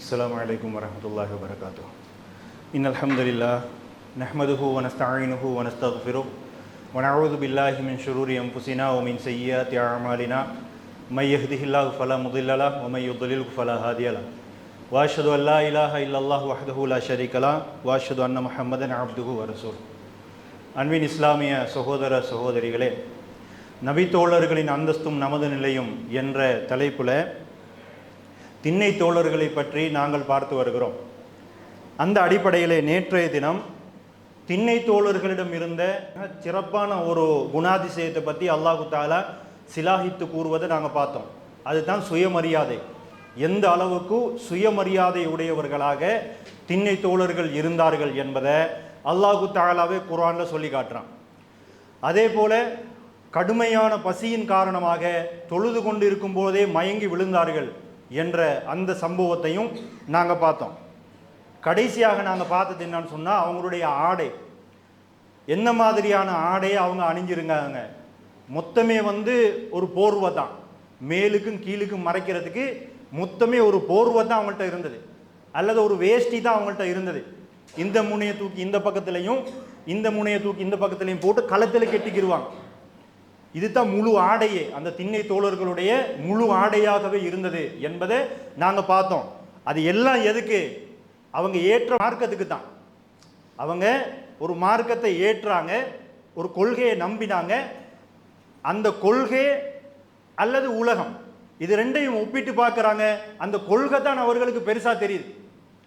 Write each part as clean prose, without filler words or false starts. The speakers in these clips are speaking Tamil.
السلام عليكم ورحمة الله وبركاته. إن الحمد لله نحمده ونستعينه ونستغفره ونعوذ بالله من شرور أنفسنا ومن سيئات أعمالنا من يهده الله فلا مضل له ومن يضلل فلا هادي له وأشهد أن لا إله إلا الله وحده لا شريك له وأشهد أن محمدا عبده ورسوله. அன்பின் இஸ்லாமிய சகோதர சகோதரிகளே, நபி தோழர்களின் அந்தஸ்தும் நமது நிலையும் என்ற தலைப்பில் திண்ணை தோழர்களை பற்றி நாங்கள் பார்த்து வருகிறோம். அந்த அடிப்படையிலே நேற்றைய தினம் திண்ணை தோழர்களிடம் இருந்த சிறப்பான ஒரு குணாதிசயத்தை பற்றி அல்லாஹு தாலா சிலாகித்து கூறுவதை நாங்கள் பார்த்தோம். அதுதான் சுயமரியாதை. எந்த அளவுக்கு சுயமரியாதை உடையவர்களாக திண்ணை தோழர்கள் இருந்தார்கள் என்பதை அல்லாஹு தாலாவே குர்ஆனில் சொல்லி காட்டுறான். அதே போல கடுமையான பசியின் காரணமாக தொழுது கொண்டு இருக்கும் போதே மயங்கி விழுந்தார்கள் என்ற அந்த சம்பவத்தையும் நாங்கள் பார்த்தோம். கடைசியாக நாங்கள் பார்த்தது என்னன்னு சொன்னால், அவங்களுடைய ஆடை என்ன மாதிரியான ஆடையை அவங்க அணிஞ்சிருங்காங்க. மொத்தமே ஒரு போர்வை தான், மேலுக்கும் கீழுக்கும் மறைக்கிறதுக்கு மொத்தமே ஒரு போர்வை தான் அவங்கள்ட்ட இருந்தது, அல்லது ஒரு வேஷ்டி தான் அவங்கள்ட்ட இருந்தது. இந்த முனையை தூக்கி இந்த பக்கத்துலையும் இந்த முனையை தூக்கி இந்த பக்கத்துலையும் போட்டு களத்தில் கெட்டிக்கிடுவாங்க. இதுதான் முழு ஆடையே, அந்த திண்ணை தோழர்களுடைய முழு ஆடையாகவே இருந்தது என்பதை நாங்கள் பார்த்தோம். அது எல்லாம் எதுக்கு? அவங்க ஏற்ற மார்க்கத்துக்கு தான். அவங்க ஒரு மார்க்கத்தை ஏற்றாங்க, ஒரு கொள்கையை நம்பினாங்க. அந்த கொள்கை அல்லது உலகம், இது ரெண்டையும் ஒப்பிட்டு பார்க்குறாங்க. அந்த கொள்கை தான் அவர்களுக்கு பெருசாக தெரியுது.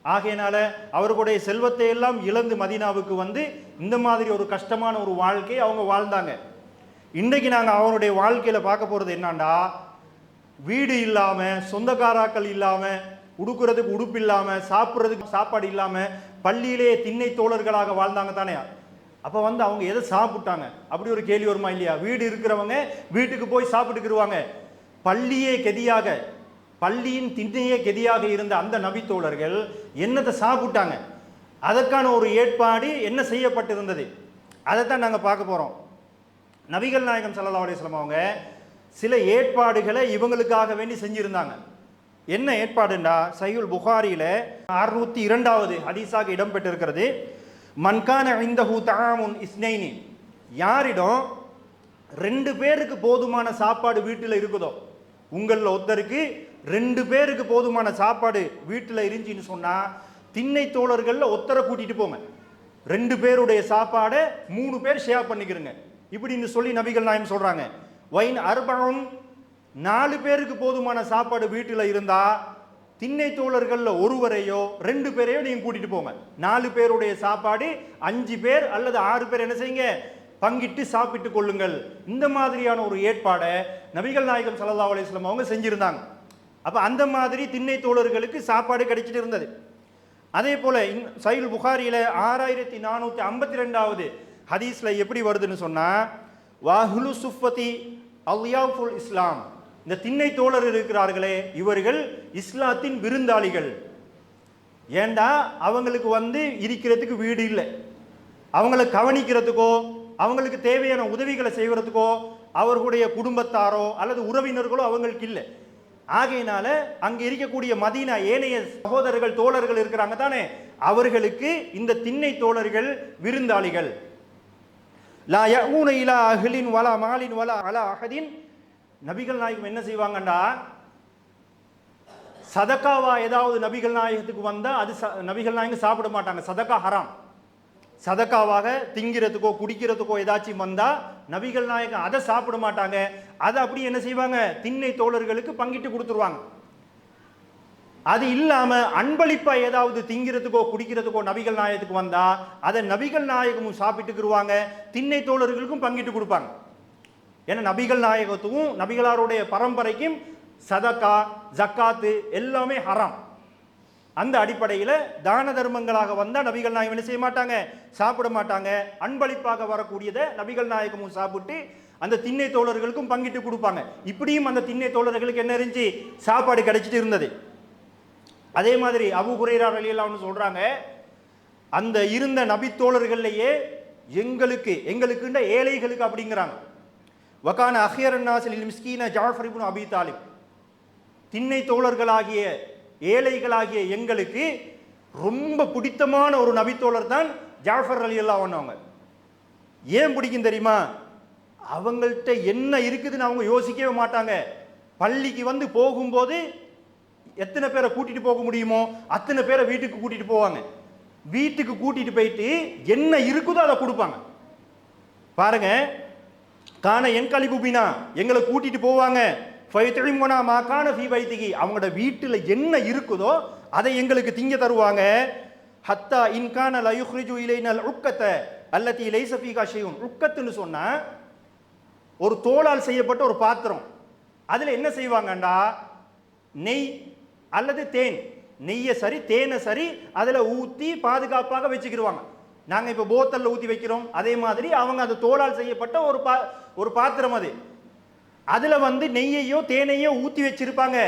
ஆகையினால அவர்களுடைய செல்வத்தை எல்லாம் இழந்து மதீனாவுக்கு வந்து இந்த மாதிரி ஒரு கஷ்டமான ஒரு வாழ்க்கையை அவங்க வாழ்ந்தாங்க. இன்றைக்கு நாங்கள் அவனுடைய வாழ்க்கையில் பார்க்க போகிறது என்னன்னா, வீடு இல்லாமல், சொந்தக்காராக்கள் இல்லாமல், உடுக்கிறதுக்கு உடுப்பு இல்லாமல், சாப்பிட்றதுக்கு சாப்பாடு இல்லாமல், பள்ளியிலே திண்ணை தோழர்களாக வாழ்ந்தாங்க தானே. அப்போ அவங்க எதை சாப்பிட்டாங்க அப்படி ஒரு கேள்வி வருமா இல்லையா? வீடு இருக்கிறவங்க வீட்டுக்கு போய் சாப்பிட்டுக்கிடுவாங்க. பள்ளியே கெதியாக, பள்ளியின் திண்ணையே கெதியாக இருந்த அந்த நபி தோழர்கள் என்னத்தை சாப்பிட்டாங்க? அதற்கான ஒரு ஏற்பாடு என்ன செய்யப்பட்டிருந்தது, அதைத்தான் நாங்கள் பார்க்க போகிறோம். நபிகள் நாயகம் ஸல்லல்லாஹு அலைஹி வஸல்லம் அவங்க சில ஏற்பாடுகளை இவங்களுக்காக வேண்டி செஞ்சிருந்தாங்க. என்ன ஏற்பாடுண்டா, சஹீஹுல் புகாரியில் 602வது ஹதீஸாக இடம்பெற்றிருக்கிறது. மன்கான இந்தஹு தஆமுன் இஸ்னைனி, யாரிடம் 2 பேருக்கு போதுமான சாப்பாடு வீட்டில் இருக்குதோ, உங்களில் ஒருத்தருக்கு 2 பேருக்கு போதுமான சாப்பாடு வீட்டில் இருந்துச்சின்னு சொன்னால், திண்ணை தோழர்களில் ஒருத்தரை கூட்டிகிட்டு போங்க, 2 பேருடைய சாப்பாடை 3 பேர் ஷேர் பண்ணிக்கிறங்க இப்படின்னு சொல்லி நபிகள் நாயகம் சொல்றாங்க. வைன் அர்பஉன், 4 பேருக்கு போதுமான சாப்பாடு வீட்டில் இருந்தா திண்ணை தோழர்கள் ஒருவரையோ 2 பேரையோ நீங்க கூட்டிட்டு போங்க. 4 பேருடைய சாப்பாடு 5 பேர் அல்லது 6 பேர் என்ன செய்யுங்க, பங்கிட்டு சாப்பிட்டு கொள்ளுங்கள். இந்த மாதிரியான ஒரு ஏற்பாடை நபிகள் நாயகம் ஸல்லல்லாஹு அலைஹி வஸல்லம் அவங்க செஞ்சிருந்தாங்க. அப்ப அந்த மாதிரி திண்ணை தோழர்களுக்கு சாப்பாடு கிடைச்சிட்டு இருந்தது. அதே போல சஹீஹுல் புகாரியில 6452வது ஹதீஸ்ல எப்படி வருதுன்னு சொன்னா, வாஹுலு சுஃபதி அல்யாஃபுல் இஸ்லாம், இந்த திண்ணை தோழர் இருக்கிறார்களே இவர்கள் இஸ்லாத்தின் விருந்தாளிகள். ஏண்டா அவங்களுக்கு இருக்கிறதுக்கு வீடு இல்லை, அவங்களை கவனிக்கிறதுக்கோ அவங்களுக்கு தேவையான உதவிகளை செய்வதற்கோ அவர்களுடைய குடும்பத்தாரோ அல்லது உறவினர்களோ அவங்களுக்கு இல்லை. ஆகையினால அங்கே இருக்கக்கூடிய மதீனா ஏனைய சகோதரர்கள் தோழர்கள் இருக்கிறாங்க தானே, அவர்களுக்கு இந்த திண்ணை தோழர்கள் விருந்தாளிகள். லா யஊன இலா அஹ்லின் வலா மாலின் வலா அலா அஹதின், நபிகள் நாயகம் என்ன செய்வாங்கண்டா, சதக்காவா ஏதாவது நபிகள் நாயகத்துக்கு வந்தால் அது நபிகள் நாயகம் சாப்பிட மாட்டாங்க. சதக்கா ஹராம். சதக்காவாக திங்கிறதுக்கோ குடிக்கிறதுக்கோ ஏதாச்சும் வந்தால் நபிகள் நாயகம் அதை சாப்பிட மாட்டாங்க. அதை அப்படி என்ன செய்வாங்க, திண்ணை தோழர்களுக்கு பங்கிட்டு கொடுத்துருவாங்க. அது இல்லாமல் அன்பளிப்பா ஏதாவது திங்கிறதுக்கோ குடிக்கிறதுக்கோ நபிகள் நாயகத்துக்கு வந்தா அதை நபிகள் நாயகமும் சாப்பிட்டுக்குருவாங்க, திண்ணை தோழர்களுக்கும் பங்கிட்டு கொடுப்பாங்க. ஏன்னா நபிகள் நாயகத்துக்கும் நபிகளாருடைய பரம்பரைக்கும் சதக்கா ஜக்காத்து எல்லாமே ஹராம். அந்த அடிப்படையில் தான தர்மங்களாக வந்தால் நபிகள் நாயகம் என்ன செய்ய மாட்டாங்க, சாப்பிட மாட்டாங்க. அன்பளிப்பாக வரக்கூடியதை நபிகள் நாயகமும் சாப்பிட்டு அந்த திண்ணை தோழர்களுக்கும் பங்கிட்டு கொடுப்பாங்க. இப்படியும் அந்த திண்ணை தோழர்களுக்கு என்ன இருந்துச்சு, சாப்பாடு கிடைச்சிட்டு இருந்தது. அதே மாதிரி அபூ ஹுரைரா ரலியல்லாஹு அன்ஹு சொல்றாங்க, அந்த இருந்த நபி தோழர்கள்லையே எங்களுக்குன்ற ஏழைகளுக்கு அப்படிங்கிறாங்க. வகான அஹ்யரன் நாஸில் மிஸ்கீன ஜாஃபர் இப்னு அபி தாலிப், திண்ணை தோழர்களாகிய ஏழைகளாகிய எங்களுக்கு ரொம்ப பிடித்தமான ஒரு நபித்தோழர் தான் ஜாஃபர் ரலியல்லாஹு அன்ஹு. ஏன் பிடிக்கும் தெரியுமா? அவங்கள்ட்ட என்ன இருக்குதுன்னு அவங்க யோசிக்கவே மாட்டாங்க. பள்ளிக்கு வந்து போகும்போது எத்தனை பேரை கூட்டிட்டு போக முடியுமோ அத்தனை பேரை வீட்டுக்கு கூட்டிட்டு போவாங்க. வீட்டுக்கு கூட்டிட்டு போயிட்டு என்ன இருக்குதோ அதை கொடுப்பாங்க. பாருங்க, காண என் கலிபுபினா எங்களை கூட்டிட்டு போவாங்க. அவங்களோட வீட்டில் என்ன இருக்குதோ அதை எங்களுக்கு திங்க தருவாங்க. ஹத்தா இன்கான லயுஹ்ரிஜு இலைனல் உக்கத்த அல்லதி லைஸ ஃபீஹா ஷைஉன். உக்கத்துன்னு சொன்னா ஒரு தோலால் செய்யப்பட்ட ஒரு பாத்திரம். அதில் என்ன செய்வாங்கண்டா, நெய் அல்லது தேன், நெய்யை சரி தேனை சரி அதில் ஊற்றி பாதுகாப்பாக வச்சுக்கிடுவாங்க. நாங்கள் இப்போ போத்தலில் ஊற்றி வைக்கிறோம், அதே மாதிரி அவங்க அது தோலால் செய்யப்பட்ட ஒரு பாத்திரம். அதில் வந்து நெய்யையோ தேனையோ ஊற்றி வச்சிருப்பாங்க.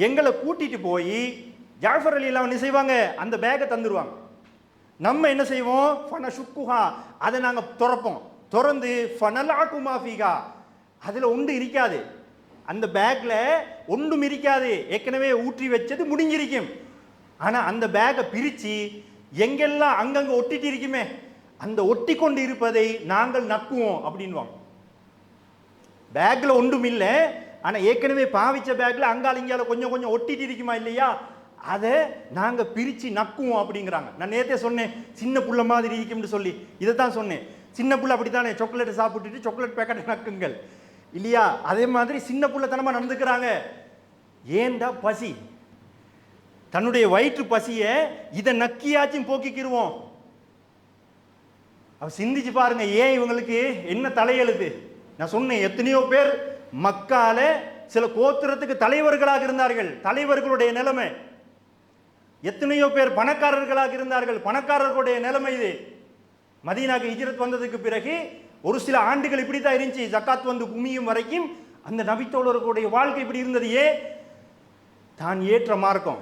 எங்களை கூட்டிட்டு போய் ஜாஃபர் ரலியல்லாஹு என்ன செய்வாங்க, அந்த பேக்கை தந்துடுவாங்க. நம்ம என்ன செய்வோம், ஃபனஷுக்குஹா, அதை நாங்கள் திறப்போம். திறந்து ஃபனலாகுமா ஃபீஹா, அதில் ஒன்று இருக்காது, அந்த பேக்ல ஒன்றும் இருக்காது, ஏற்கனவே ஊற்றி வச்சது முடிஞ்சிருக்கும். ஆனால் அந்த பேக்கை பிரித்து எங்கெல்லாம் அங்கங்கே ஒட்டிட்டு இருக்குமே அந்த ஒட்டி கொண்டு இருப்பதை நாங்கள் நக்குவோம் அப்படின்வாங்க. பேக்ல ஒன்றும் இல்லை, ஆனால் ஏற்கனவே பாவிச்ச பேக்ல அங்கால இங்கால கொஞ்சம் கொஞ்சம் ஒட்டிட்டு இருக்குமா இல்லையா, அதை நாங்கள் பிரித்து நக்குவோம் அப்படிங்கிறாங்க. நான் நேற்றே சொன்னேன் சின்ன புள்ள மாதிரி இருக்கும்னு சொல்லி, இதை தான் சொன்னேன். சின்ன புள்ள அப்படித்தானே சாக்லேட்டை சாப்பிட்டுட்டு சாக்லேட் பேக்கெட்டை நக்குங்கள் இல்லையா, அதே மாதிரி சின்ன புள்ளத்தனமாக நடந்துக்கிறாங்க. ஏண்டா பசி, தன்னுடைய வயிற்று பசியை இதை நக்கியாச்சும் போக்கிக்கிடுவோம். அவ சிந்திச்சு பாருங்க, ஏன் இவங்களுக்கு என்ன தலையெழுத்து. நான் சொன்னேன் எத்தனையோ பேர் மக்கால சில கோத்திரத்துக்கு தலைவர்களாக இருந்தார்கள், தலைவர்களுடைய நிலைமை. எத்தனையோ பேர் பணக்காரர்களாக இருந்தார்கள், பணக்காரர்களுடைய நிலைமை இது. மதீனாக்கு ஹிஜ்ரத் வந்ததுக்கு பிறகு ஒரு சில ஆண்டுகள் இப்படி தான் இருந்துச்சு, ஜக்காத் வந்து குமியும் வரைக்கும் அந்த நபித்தோழர்களுடைய வாழ்க்கை இப்படி இருந்தது. தான் ஏற்ற மார்க்கம்,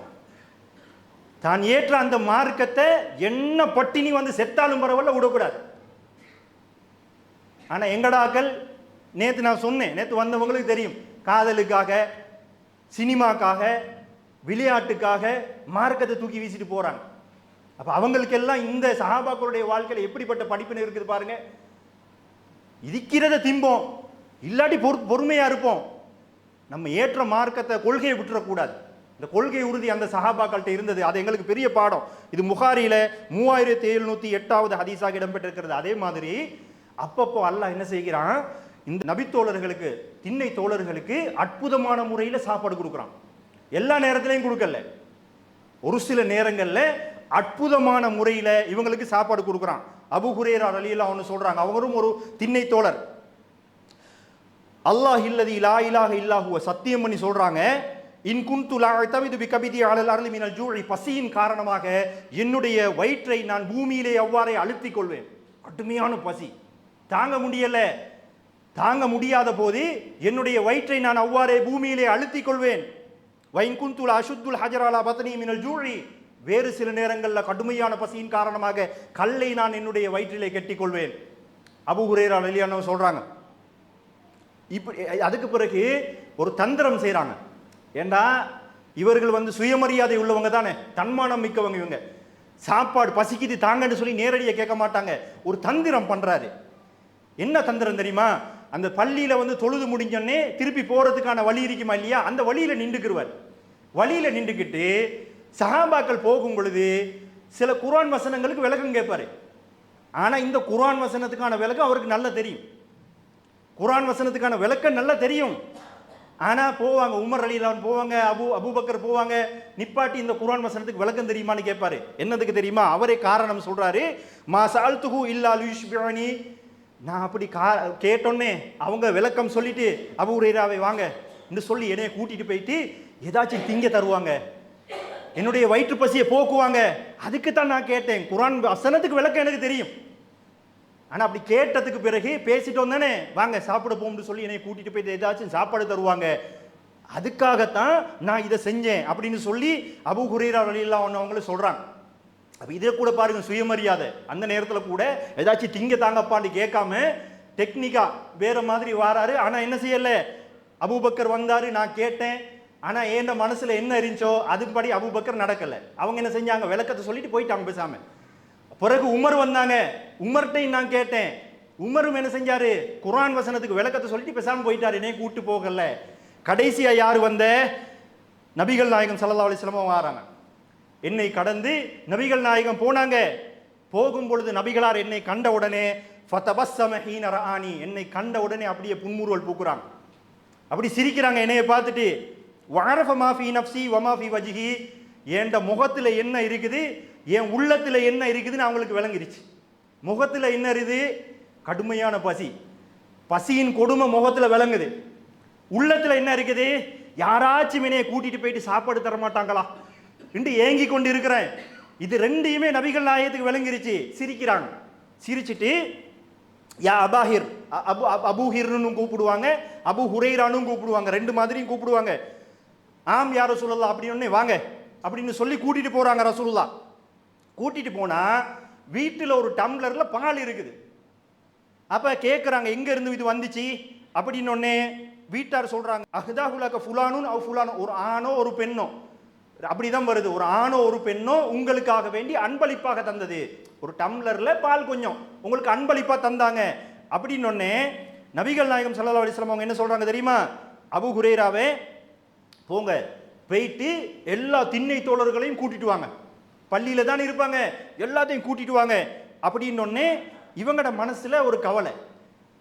தான் ஏற்ற அந்த மார்க்கத்தை என்ன பட்டினி வந்து செத்தாலும் பரவாயில்ல விடக்கூடாது. ஆனால் எங்கடாக்கள் நேற்று நான் சொன்னேன், நேற்று வந்தவங்களுக்கு தெரியும், காதலுக்காக சினிமாக்காக விளையாட்டுக்காக மார்க்கத்தை தூக்கி வீசிட்டு போறாங்க. அப்ப அவங்களுக்கெல்லாம் இந்த சஹாபாக்களுடைய வாழ்க்கையில் எப்படிப்பட்ட படிப்பினை இருக்குது பாருங்க. இருக்கிறத திம்போம், இல்லாட்டி பொறுமையா இருப்போம். நம்ம ஏற்ற மார்க்கத்தை கொள்கையை விட்டுறக்கூடாது. இந்த கொள்கை உறுதி அந்த சஹாபாக்கள்கிட்ட இருந்தது, அது எங்களுக்கு பெரிய பாடம். இது புகாரியில 3708வது ஹதீஸாக இடம்பெற்றிருக்கிறது. அதே மாதிரி அப்பப்போ அல்லாஹ் என்ன செய்கிறான், இந்த நபித்தோழர்களுக்கு திண்ணை தோழர்களுக்கு அற்புதமான முறையில் சாப்பாடு கொடுக்குறான். எல்லா நேரத்திலையும் கொடுக்கல, ஒரு சில நேரங்களில் அற்புதமான முறையில் இவங்களுக்கு சாப்பாடு கொடுக்குறான். அபூ ஹுரைரா ரலியல்லாஹு அன்ஹு சொல்றாங்க, அவரும் ஒரு திண்ணை தோழர். அல்லாஹ் இல்லதி லா இலாஹ இல்லா ஹுவ, சத்தியம் பண்ணி சொல்றாங்க, இன் குன்து லா அத்தமிது பி கபிதி அலல் அர்லி மினல் ஜூஇ, பசியின் காரணமாக என்னுடைய வயிற்றை நான் பூமியிலே அவ்வாறே அழுத்திக் கொள்வேன். கடுமையான பசி, தாங்க முடியல. தாங்க முடியாத போது என்னுடைய வயிற்றை நான் அவ்வாறே பூமியிலே அழுத்திக் கொள்வேன். வைன் குன்து லா அஷுத்துல் ஹஜர அலா பத்னி மினல் ஜூஇ, வேறு சில நேரங்களில் கடுமையான பசியின் காரணமாக கல்லை நான் என்னுடைய வயிற்றிலே கட்டிக்கொள்வேன். அபூ ஹுரைரா ரலியல்லாஹு அன்ஹு சொல்றாங்க. இப்படி அதுக்கு பிறகு ஒரு தந்திரம் செய்கிறாங்க. ஏண்டா இவர்கள் வந்து சுயமரியாதை உள்ளவங்க தானே, தன்மானம் மிக்கவங்க இவங்க. சாப்பாடு பசிக்குது தாங்கன்னு சொல்லி நேரடியாக கேட்க மாட்டாங்க. ஒரு தந்திரம் பண்றாரு. என்ன தந்திரம் தெரியுமா, அந்த பள்ளியில வந்து தொழுது முடிஞ்சோடனே திருப்பி போறதுக்கான வழி இருக்குமா இல்லையா, அந்த வழியில நின்றுக்குருவார். வழியில நின்றுக்கிட்டு சஹாபாக்கள் போகும் பொழுது சில குர்ஆன் வசனங்களுக்கு விளக்கம் கேட்பாரு. ஆனா இந்த குர்ஆன் வசனத்துக்கான விளக்கம் அவருக்கு நல்லா தெரியும். குர்ஆன் வசனத்துக்கான விளக்கம் நல்லா தெரியும். ஆனா போவாங்க, உமர் ரலியல்லாஹு அன்ஹு போவாங்க, அபூபக்கர் போவாங்க, நிப்பாட்டி இந்த குர்ஆன் வசனத்துக்கு விளக்கம் தெரியுமான்னு கேட்பாரு. என்னதுக்கு தெரியுமா, அவரே காரணம் சொல்றாரு, மா சஅல்துஹு இல்லா லியுஷ்பிஅனி, நான் அப்படி கேட்டோன்னே அவங்க விளக்கம் சொல்லிட்டு அபூ ஹுரைராவை வாங்க என்று சொல்லி என்னைய கூட்டிட்டு போயிட்டு ஏதாச்சும் திங்க தருவாங்க, என்னுடைய வயிற்று பசியை போக்குவாங்க. அதுக்கு தான் நான் கேட்டேன், குர்ஆன் வசனத்துக்கு விளக்கம் எனக்கு தெரியும். ஆனால் அப்படி கேட்டதுக்கு பிறகு பேசிட்டு வந்தானே, வாங்க சாப்பிட போகும்னு சொல்லி என்னை கூட்டிட்டு போயிட்டு ஏதாச்சும் சாப்பாடு தருவாங்க, அதுக்காகத்தான் நான் இதை செஞ்சேன் அப்படின்னு சொல்லி அபூ ஹுரைரா ரலியல்லாஹு அன்ஹு அவங்கள சொல்றாங்க. அப்போ இதை கூட பாருங்க, சுயமரியாதை. அந்த நேரத்தில் கூட ஏதாச்சும் திங்க தாங்கப்பான்னு கேட்காம டெக்னிக்கா வேற மாதிரி வாராரு. ஆனால் என்ன செய்யல, அபூபக்கர் வந்தாரு, நான் கேட்டேன், ஆனால் ஏண்ட மனசில் என்ன இருந்துச்சோ அதுபடி அபூபக்கர் நடக்கலை. அவங்க என்ன செஞ்சாங்க, விளக்கத்தை சொல்லிட்டு போயிட்டாங்க பேசாம. பிறகு உமர் வந்தாங்க, உமர்கிட்டையும் நான் கேட்டேன். உமரும் என்ன செஞ்சாரு, குர்ஆன் வசனத்துக்கு விளக்கத்தை சொல்லிட்டு பேசாம போயிட்டாரு, என்னைய கூட்டு போகல. கடைசியா யார் வந்த, நபிகள் நாயகம் ஸல்லல்லாஹு அலைஹி வஸல்லம் வராங்க. என்னை கடந்து நபிகள் நாயகம் போனாங்க. போகும் பொழுது நபிகளார் என்னை கண்ட உடனே ஃபதபஸ்ஸம ஹீன ரஆனி, என்னை கண்ட உடனே அப்படியே புன்முறுவல் பூக்குறாங்க, அப்படி சிரிக்கிறாங்க என்னைய பார்த்துட்டு. வஅரஃப மா ஃபீ நஃப்ஸி வ மா ஃபீ வஜ்ஹி, என்ற முகத்தில் என்ன இருக்குது, என் உள்ளத்தில் என்ன இருக்குதுன்னு அவங்களுக்கு விளங்கிருச்சு. முகத்தில் என்ன இருக்குது, கடுமையான பசி, பசியின் கொடுமை முகத்தில் விளங்குது. உள்ளத்தில் என்ன இருக்குது, யாராச்சும் என்னைய கூட்டிட்டு போயிட்டு சாப்பாடு தர மாட்டாங்களா என்று ஏங்கி கொண்டு இருக்கிறேன். இது ரெண்டையுமே நபிகள் நாயகத்துக்கு விளங்கிருச்சு. சிரிக்கிறாங்க. சிரிச்சிட்டு யா அபாஹிர், அபூஹிர்னு கூப்பிடுவாங்க, அபு ஹுரைரானும் கூப்பிடுவாங்க, ரெண்டு மாதிரியும் கூப்பிடுவாங்க. ஆம் யா ரசூலுல்லாஹ் அப்படின்னு வாங்க அப்படின்னு சொல்லி கூட்டிட்டு போறாங்க ரசூலுல்லாஹ். கூட்டிட்டு போனா வீட்டில் ஒரு டம்ளர்ல பால் இருக்குது. அப்ப கேட்குறாங்க எங்க இருந்து இது வந்துச்சு அப்படின்னு. ஒன்னே வீட்டார் சொல்றாங்க, அஹ்தாஹுலக ஃபுலானுன் அவ் ஃபுலானோ, ஒரு ஆணோ ஒரு பெண்ணோ, அப்படிதான் வருது, ஒரு ஆணோ ஒரு பெண்ணோ உங்களுக்காக வேண்டி அன்பளிப்பாக தந்தது, ஒரு டம்ளர்ல பால் கொஞ்சம் உங்களுக்கு அன்பளிப்பா தந்தாங்க அப்படின்னு. ஒன்னே நபிகள் நாயகம் ஸல்லல்லாஹு அலைஹி வஸல்லம் அவங்க என்ன சொல்றாங்க தெரியுமா, அபூ ஹுரைராவே போங்க, போயிட்டு எல்லா திண்ணை தோழர்களையும் கூட்டிட்டு வாங்க, பள்ளியில தான் இருப்பாங்க, எல்லாத்தையும் கூட்டிட்டு வாங்க அப்படின்னு. ஒன்னே இவங்கட மனசுல ஒரு கவலை.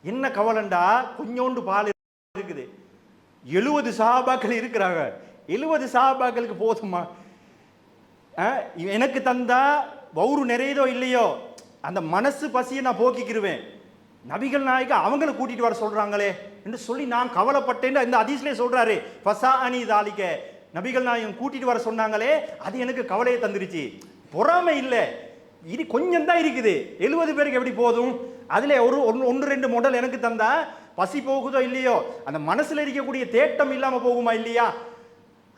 என்ன கவலைண்டா, கொஞ்சோண்டு பால் இருக்குது, 70 சஹாபாக்கள் இருக்கிறாங்க, 70 சஹாபாக்களுக்கு போதுமா, எனக்கு தந்தா வவுறு நிறையதோ இல்லையோ அந்த மனசு பசியை நான் போக்கிக்கிருவேன், நபிகள் நாயகம் அவங்கள கூட்டிட்டு வர சொல்றாங்களே என்று சொல்லி நான் கவலைப்பட்டேன். இந்த ஹதீஸ்லயே சொல்றாரு, ஃபஸாஅனி தாலிக, நபிகள் நாயகம் கூட்டிட்டு வர சொன்னாங்களே அது எனக்கு கவலையை தந்துருச்சு. பொறாமை இல்லை, இது கொஞ்சம் தான் இருக்குது, 70 பேருக்கு எப்படி போதும், அதுல ஒரு ஒன்று ரெண்டு மாடல் எனக்கு தந்தா பசி போகுதோ இல்லையோ அந்த மனசுல இருக்கக்கூடிய தேட்டம் இல்லாம போகுமா இல்லையா,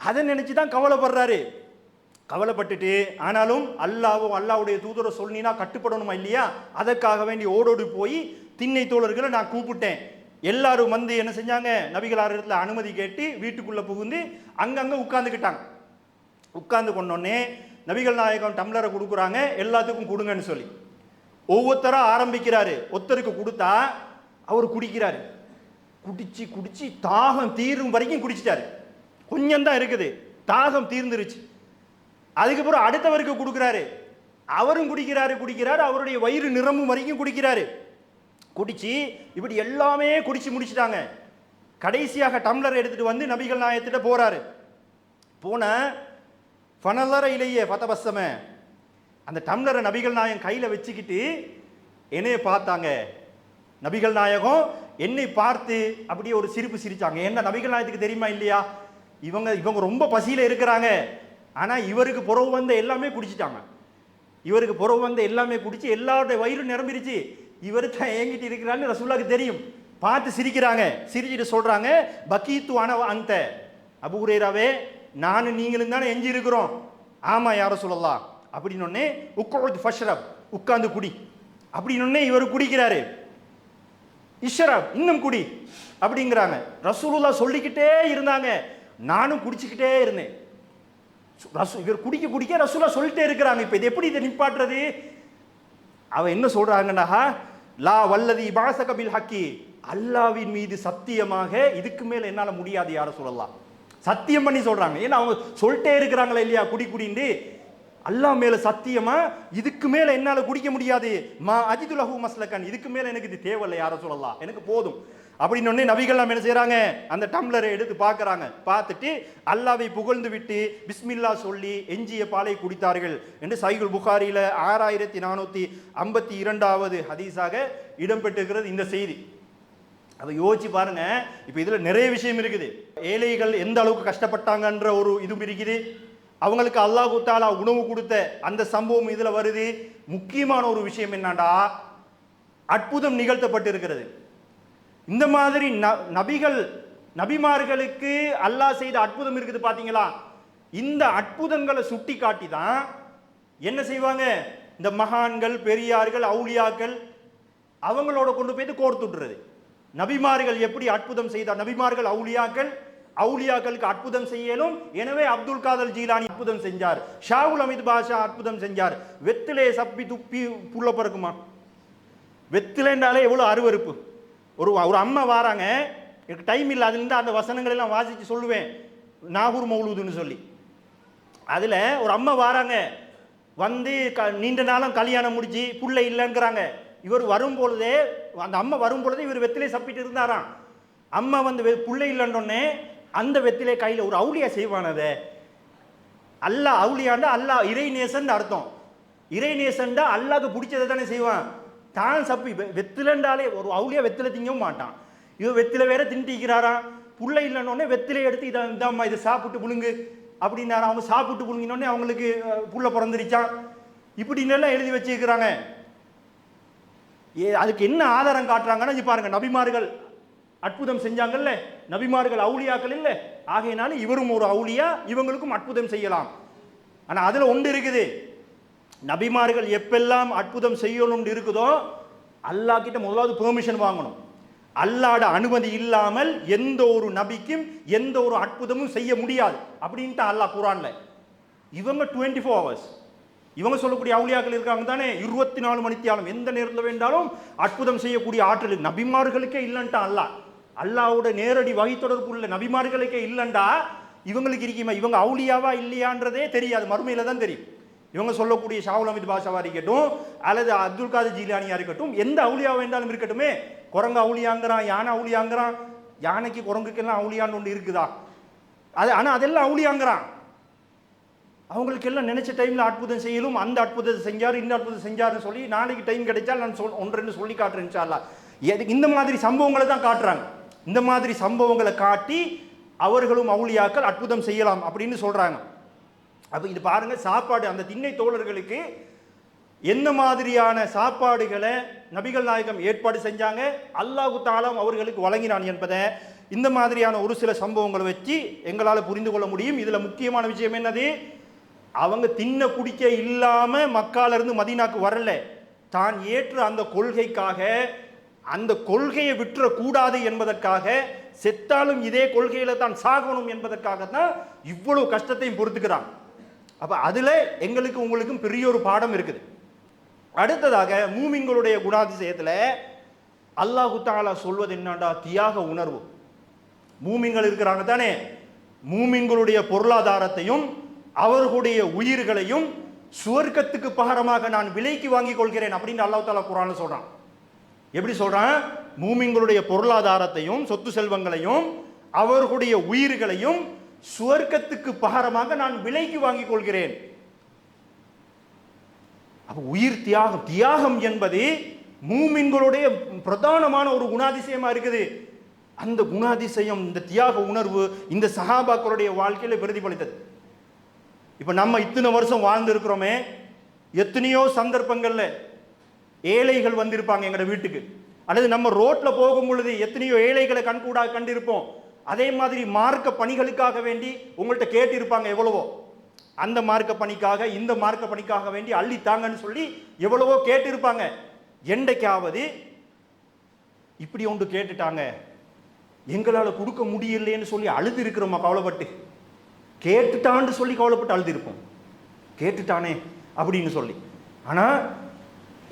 அதை நினைச்சுதான் கவலைப்படுறாரு. கவலைப்பட்டுட்டு ஆனாலும் அல்லாஹ்வுடைய தூதரை சொன்னா கட்டுப்படணுமா இல்லையா, அதற்காக வேண்டி ஓடோடி போய் திண்ணை தோழர்களை நான் கூப்பிட்டேன். எல்லாரும் வந்து என்ன செஞ்சாங்க, நபிகளார் இடத்துல அனுமதி கேட்டு வீட்டுக்குள்ள புகுந்து அங்கங்க உட்கார்ந்துக்கிட்டாங்க. உட்கார்ந்து கொண்டோடனே நபிகள் நாயகம் டம்ளரை கொடுக்குறாங்க, எல்லாத்துக்கும் கொடுங்கன்னு சொல்லி ஒவ்வொருத்தரா ஆரம்பிக்கிறாரு. ஒருத்தருக்கு கொடுத்தா அவர் குடிக்கிறாரு, குடிச்சு குடிச்சு தாகம் தீரும் வரைக்கும் குடிச்சிட்டாரு. கொஞ்சம் தான் இருக்குது, தாகம் தீர்ந்துருச்சு. அதுக்கப்புறம் அடுத்தவருக்கு கொடுக்குறாரு, அவரும் குடிக்கிறாரு, அவருடைய வயிறு நிரம்பும் வரைக்கும் குடிக்கிறாரு. குடிச்சு இப்படி எல்லாமே குடிச்சு முடிச்சிட்டாங்க. கடைசியாக டம்ளர் எடுத்துட்டு வந்து நபிகள் நாயகத்திட்ட போறாரு. போன ஃபனல்லர இலையே ஃபதபஸ்ஸம, அந்த டம்ளரை நபிகள் நாயகம் கையில வச்சுக்கிட்டு என்னைய பார்த்தாங்க. நபிகள் நாயகம் என்னை பார்த்து அப்படியே ஒரு சிரிப்பு சிரிச்சாங்க. என்ன நபிகள் நாயகத்துக்கு தெரியுமா இல்லையா, இவங்க ரொம்ப பசியில இருக்கிறாங்க, ஆனா இவருக்கு புறவு வந்த எல்லாமே குடிச்சிட்டாங்க, இவருக்கு புறவு வந்த எல்லாமே குடிச்சு எல்லாருடைய வயிறு நிரம்பிருச்சு, இவரு தான் ஏங்கிட்டு இருக்கிறான்னு ரசூலுல்லாஹ்க்கு தெரியும். பார்த்து சிரிக்கிறாங்க. சிரிச்சிட்டு சொல்றாங்க, பகீத்து அன அந்த, அபூ ஹுரைராவே நானும் நீங்களும் தானே எஞ்சி இருக்கிறோம். ஆமா யா ரசூலல்லாஹ் அப்படின்னு. உக்குத் ஃபஷ்ரப், உட்கார்ந்து குடி அப்படின்னு. இவர் குடிக்கிறாரு. இஷ்ரப், இன்னும் குடி அப்படிங்கிறாங்க. ரசூலுல்லாஹ் சொல்லிக்கிட்டே இருந்தாங்க, நானும் குடிச்சுக்கிட்டே இருந்தேன். இவர் குடிக்க குடிக்க ரசூலுல்லாஹ் சொல்லிட்டே இருக்கிறாங்க. இப்ப இது எப்படி இதை நிப்பாட்டுறது? அவ என்ன சொல்றாங்கன்னா, லா வல்லதி பாஸக பில் ஹக்கி, அல்லாஹ்வின் மீது சத்தியமாக இதுக்கு மேல என்னால முடியாது யா ரசூலல்லாஹ், சத்தியம் பண்ணி சொல்றாங்க. ஏன்னா அவங்க சொல்லிட்டே இருக்கிறாங்களா இல்லையா குடி குடின்னு, அல்லாஹ் மேல சத்தியமா இதுக்கு மேல என்னால குடிக்க முடியாது, மா அஜிதுலஹு மஸ்லகன், இதுக்கு மேல எனக்கு இது தேவையில்லை யா ரசூலல்லாஹ், எனக்கு போதும் அப்படின்னு. நபிகள் என்ன செய்யறாங்க, அந்த டம்ளரை எடுத்து பார்க்கறாங்க. பார்த்துட்டு அல்லாஹ்வை புகழ்ந்து விட்டு பிஸ்மில்லா சொல்லி எஞ்சிய பாலை குடித்தார்கள் என்று சஹீஹுல் புகாரியில 6452வது ஹதீஸாக இடம்பெற்றிருக்கிறது இந்த செய்தி. அதை யோசிச்சு பாருங்க. இப்ப இதுல நிறைய விஷயம் இருக்குது. ஏழைகள் எந்த அளவுக்கு கஷ்டப்பட்டாங்கன்ற ஒரு இதுவும் இருக்குது. அவங்களுக்கு அல்லாஹ் தஆலா உணவு கொடுத்த அந்த சம்பவம் இதுல வருது. முக்கியமான ஒரு விஷயம் என்னன்னா, அற்புதம் நிகழ்த்தப்பட்டிருக்கிறது. இந்த மாதிரி நபிமார்களுக்கு அல்லாஹ் செய்த அற்புதம் இருக்குது பாத்தீங்களா, இந்த அற்புதங்களை சுட்டி காட்டி தான் என்ன செய்வாங்க, இந்த மகான்கள் பெரியார்கள் அவுலியாக்கள் அவங்களோட கொண்டு போய் கோர்த்துட்டுறது. நபிமார்கள் எப்படி அற்புதம் செய்தார், நபிமார்கள் அவுலியாக்கள் அவுலியாக்களுக்கு அற்புதம் செய்யலும். எனவே அப்துல் காதர் ஜீலானி அற்புதம் செஞ்சார், ஷாகுல் அமித் பாஷா அற்புதம் செஞ்சார். வெத்திலே சப்பி துப்பி புள்ள பிறக்குமா? வெத்திலேண்டாலே எவ்வளோ அருவருப்பு. ஒரு ஒரு அம்மா வாராங்க, எனக்கு டைம் இல்லை, அதுலேருந்து அந்த வசனங்கள் எல்லாம் வாசித்து சொல்லுவேன், நாகூர் மௌலூதுன்னு சொல்லி. அதில் ஒரு அம்மா வாராங்க, வந்து நீண்ட நாளும் கல்யாணம் முடிச்சு புள்ளை இல்லைங்கிறாங்க. இவர் வரும்பொழுதே, அந்த அம்மா வரும்பொழுதே இவர் வெத்திலே சப்பிட்டு இருந்தாராம். அம்மா வந்து புள்ளை இல்லைன்னொன்னே அந்த வெத்திலே கையில் ஒரு அவுளியா செய்வானதை. அல்லாஹ் அவுளியாண்டா அல்லாஹ் இறைநேசன் அர்த்தம். இறைநேசன்டா அல்லாஹ்க்கு பிடிச்சதை தானே செய்வான். தான் சப்பி வெத்திலண்டாலே ஒரு அவுளியா வெத்தில திங்கவும் மாட்டான். இவர் வெத்தில வேற திண்டிக்கிறாராம். புள்ளை இல்லைன்னொடனே வெத்திலை எடுத்து இதாம்மா இதை சாப்பிட்டு புழுங்கு அப்படின்னாரா. அவங்க சாப்பிட்டு புழுங்கினோடனே அவங்களுக்கு புள்ள பிறந்துருச்சான். இப்படின்னெல்லாம் எழுதி வச்சிருக்கிறாங்க. அதுக்கு என்ன ஆதாரம் காட்டுறாங்கன்னா பாருங்க, நபிமார்கள் அற்புதம் செஞ்சாங்கல்ல, நபிமார்கள் அவுளியாக்கள் இல்லை, ஆகையினால இவரும் ஒரு அவுளியா, இவங்களுக்கும் அற்புதம் செய்யலாம். ஆனால் அதில் ஒன்று இருக்குது, நபிமார்கள் எப்பெல்லாம் அற்புதம் செய்யணும்னு இருக்குதோ அல்லாஹ் கிட்ட முதலாவது பெர்மிஷன் வாங்கணும். அல்லாஹ்ட அனுமதி இல்லாமல் எந்த ஒரு நபிக்கும் எந்த ஒரு அற்புதமும் செய்ய முடியாது அப்படின்ட்டு அல்லாஹ் குர்ஆன்ல. இவங்க 24 hours, இவங்க சொல்லக்கூடிய அவுலியாக்கள் இருக்காங்க தானே, 24 மணித்தியாலம் எந்த நேரத்தில் வேண்டாலும் அற்புதம் செய்யக்கூடிய ஆற்றல் நபிமார்களுக்கே இல்லைன்ட்டா அல்லாஹ். அல்லாஹ்வோட நேரடி வகை தொடர்பு உள்ள நபிமார்களுக்கே இல்லைண்டா இவங்களுக்கு இருக்குமா? இவங்க அவுலியாவா இல்லையான்றதே தெரியாது, மறுமையில தான் தெரியும். இவங்க சொல்லக்கூடிய ஷாகுல் அமித் பாஷாவா இருக்கட்டும் அல்லது அப்துல் காதர் ஜீலானியா இருக்கட்டும், எந்த அவுலியா வேண்டாலும் இருக்கட்டுமே, குரங்கு அவுளியாங்கிறான், யானை அவுளியாங்கிறான். யானைக்கு குரங்குக்கெல்லாம் அவுளியான்னு ஒன்று இருக்குதா? அது ஆனால் அதெல்லாம் அவுளியாங்கிறான். அவங்களுக்கு எல்லாம் நினைச்ச டைம்ல அற்புதம் செய்யலும். அந்த அற்புதத்தை செஞ்சார், இந்த அற்புதம் செஞ்சாருன்னு சொல்லி நாளைக்கு டைம் கிடைச்சா நான் ஒன்று சொல்லி காட்டுறேன் இன்ஷா அல்லாஹ். இந்த மாதிரி சம்பவங்களை தான் காட்டுறாங்க. இந்த மாதிரி சம்பவங்களை காட்டி அவர்களும் அவுலியாக்கள் அற்புதம் செய்யலாம் அப்படின்னு சொல்றாங்க. அப்ப இது பாருங்க, சாப்பாடு அந்த திண்ணை தோழர்களுக்கு என்ன மாதிரியான சாப்பாடுகளை நபிகள் நாயகம் ஏற்பாடு செஞ்சாங்க, அல்லாஹு தஆலா அவர்களுக்கு வழங்கினான் என்பதை இந்த மாதிரியான ஒரு சில சம்பவங்களை வச்சு எங்களால் புரிந்து கொள்ள முடியும். இதுல முக்கியமான விஷயம் என்னது, அவங்க தின்ன குடிக்க இல்லாம மக்கால இருந்து மதீனாக்கு வரல. தான் ஏற்ற அந்த கொள்கைக்காக, அந்த கொள்கையை விட்டுற கூடாது என்பதற்காக, செத்தாலும் இதே கொள்கையில தான் சாகணும் என்பதற்காக தான் இவ்வளவு கஷ்டத்தையும் பொறுத்துக்கிறான். அப்ப அதுல எங்களுக்கு உங்களுக்கும் பெரிய ஒரு பாடம் இருக்குது. அடுத்ததாக மூமின்களுடைய குணாதிசயத்துல அல்லாஹு தஆலா சொல்வது என்னடா, தியாக உணர்வு. மூமின்கள் இருக்கிறாங்க தானே, மூமின்களுடைய பொருளாதாரத்தையும் அவர்களுடைய உயிர்களையும் சுவர்க்கத்துக்கு பகரமாக நான் விலைக்கு வாங்கி கொள்கிறேன் அப்படின்னு அல்லாஹ் தஆலா குர்ஆன்ல சொல்றான். எப்படி சொல்றான்? மூமின்களுடைய பொருளாதாரத்தையும் சொத்து செல்வங்களையும் அவர்களுடைய உயிர்களையும் சுவர்க்கத்துக்கு பகரமாக நான் விலைக்கு வாங்கிக் கொள்கிறேன். அப்ப உயிர் தியாகம், தியாகம் என்பது மூமின்களுடைய பிரதானமான ஒரு குணாதிசயமா இருக்குது. அந்த குணாதிசயம், இந்த தியாக உணர்வு இந்த சஹாபாக்களுடைய வாழ்க்கையில பிரதிபலித்தது. இப்ப நம்ம இத்தனை வருஷம் வாழ்ந்து இருக்கிறோமே, எத்தனையோ சந்தர்ப்பங்கள்ல ஏழைகள் வந்திருப்பாங்க எங்களோட வீட்டுக்கு, அல்லது நம்ம ரோட்ல போகும் பொழுது எத்தனையோ ஏழைகளை கண்கூடாக கண்டிருப்போம். அதே மாதிரி மார்க்க பணிகளுக்காக வேண்டி உங்கள்கிட்ட கேட்டிருப்பாங்க எவ்வளவோ, அந்த மார்க்க பணிக்காக இந்த மார்க்க பணிக்காக வேண்டி அள்ளித்தாங்கன்னு சொல்லி எவ்வளவோ கேட்டிருப்பாங்க. என்றைக்காவது இப்படி ஒன்று கேட்டுட்டாங்க, எங்களால் கொடுக்க முடியலைன்னு சொல்லி அழுது இருக்கிறோமா? கவலைப்பட்டு கேட்டுட்டான்னு சொல்லி கவலைப்பட்டு அழுது இருப்போம், கேட்டுட்டானே அப்படின்னு சொல்லி. ஆனால்